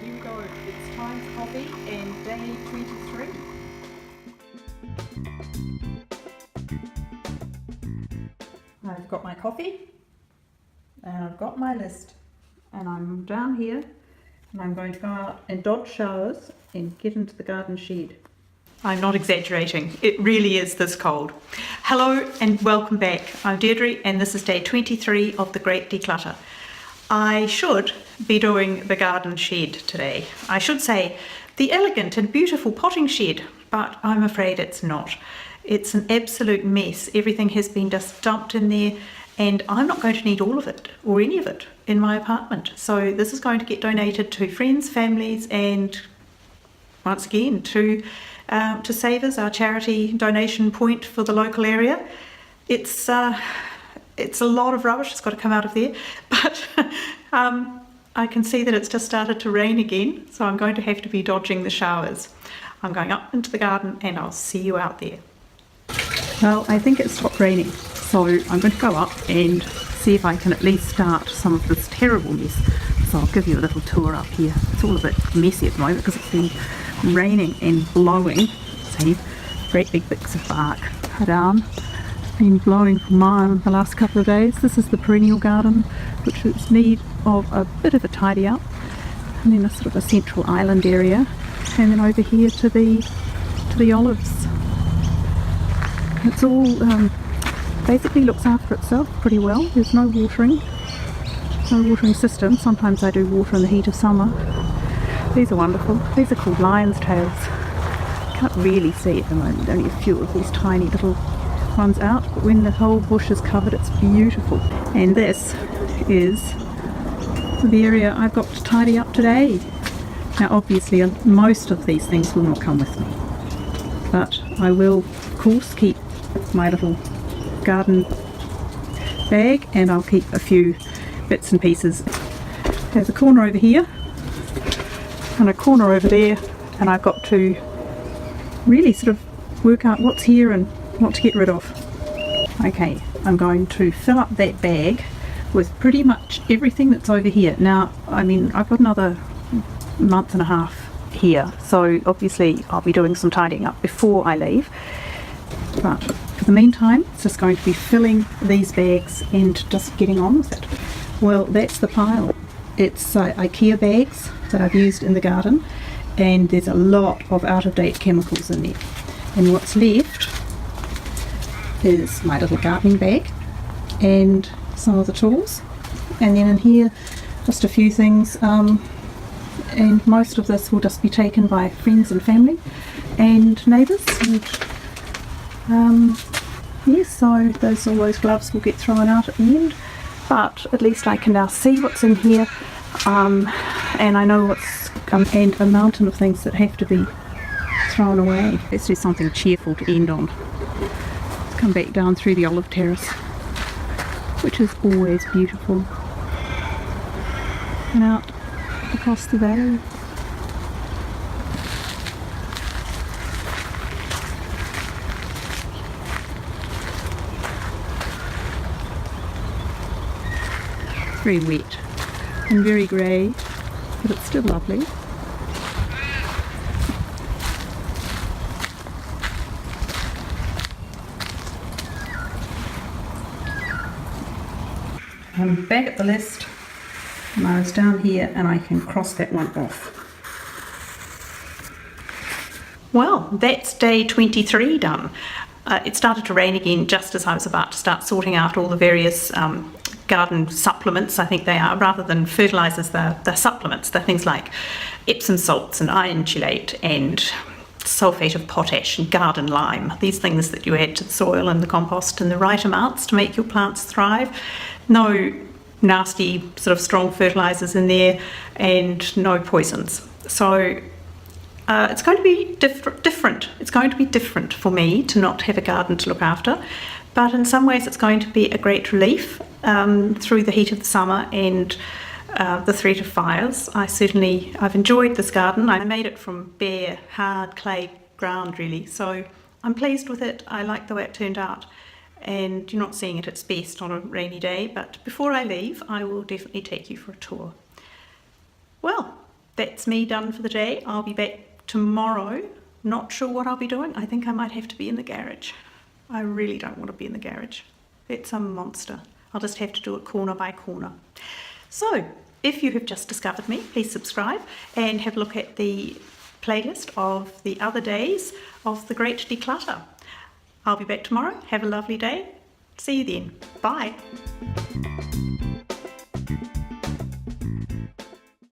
Here we go, it's time for coffee and day 23. I've got my coffee and I've got my list and I'm down here and I'm going to go out and dodge showers and get into the garden shed. I'm not exaggerating, it really is this cold. Hello and welcome back. I'm Deirdre and this is day 23 of the Great Declutter. I should be doing the garden shed today. I should say the elegant and beautiful potting shed, but I'm afraid it's not. It's an absolute mess. Everything has been just dumped in there and I'm not going to need all of it or any of it in my apartment. So this is going to get donated to friends, families and once again to Savers, our charity donation point for the local area. It's a lot of rubbish that's got to come out of there, but I can see that it's just started to rain again, so I'm going to have to be dodging the showers. I'm going up into the garden and I'll see you out there. Well, I think it's stopped raining, so I'm going to go up and see if I can at least start some of this terrible mess. So I'll give you a little tour up here. It's all a bit messy at the moment because it's been raining and blowing. See, great big bits of bark down. Been blowing for miles the last couple of days. This is the perennial garden, which is in need of a bit of a tidy up, and then a sort of a central island area, and then over here to the olives. It's all basically looks after itself pretty well. There's no watering system. Sometimes I do water in the heat of summer. These are wonderful. These are called lion's tails. Can't really see at the moment. Only a few of these tiny little ones out, but when the whole bush is covered it's beautiful. And this is the area I've got to tidy up today. Now obviously most of these things will not come with me, but I will of course keep my little garden bag and I'll keep a few bits and pieces. There's a corner over here and a corner over there, and I've got to really sort of work out what's here and what to get rid of. Okay, I'm going to fill up that bag with pretty much everything that's over here. Now, I mean, I've got another month and a half here, so obviously I'll be doing some tidying up before I leave. But for the meantime, it's just going to be filling these bags and just getting on with it. Well, that's the pile. It's IKEA bags that I've used in the garden, and there's a lot of out-of-date chemicals in there. And what's left is my little gardening bag and some of the tools, and then in here just a few things, and most of this will just be taken by friends and family and neighbours, and yes, so all those gloves will get thrown out at the end, but at least I can now see what's in here, and I know what's and a mountain of things that have to be thrown away. Let's do something cheerful to end on. Let's come back down through the olive terrace, which is always beautiful, and out across the valley. It's very wet and very grey, but it's still lovely. I'm back at the list, and I was down here and I can cross that one off. Well, that's day 23 done. It started to rain again just as I was about to start sorting out all the various garden supplements, I think they are, rather than fertilisers, they're supplements. They're things like Epsom salts and iron chelate and sulphate of potash and garden lime. These things that you add to the soil and the compost in the right amounts to make your plants thrive. No nasty sort of strong fertilisers in there and no poisons. So it's going to be different. It's going to be different for me to not have a garden to look after, but in some ways it's going to be a great relief through the heat of the summer and the threat of fires. I've enjoyed this garden. I made it from bare, hard clay ground really, so I'm pleased with it. I like the way it turned out, and you're not seeing it at its best on a rainy day, but before I leave I will definitely take you for a tour. Well, that's me done for the day. I'll be back tomorrow. Not sure what I'll be doing. I think I might have to be in the garage. I really don't want to be in the garage. It's a monster. I'll just have to do it corner by corner. So, if you have just discovered me, please subscribe and have a look at the playlist of the other days of the Great Declutter. I'll be back tomorrow. Have a lovely day. See you then. Bye.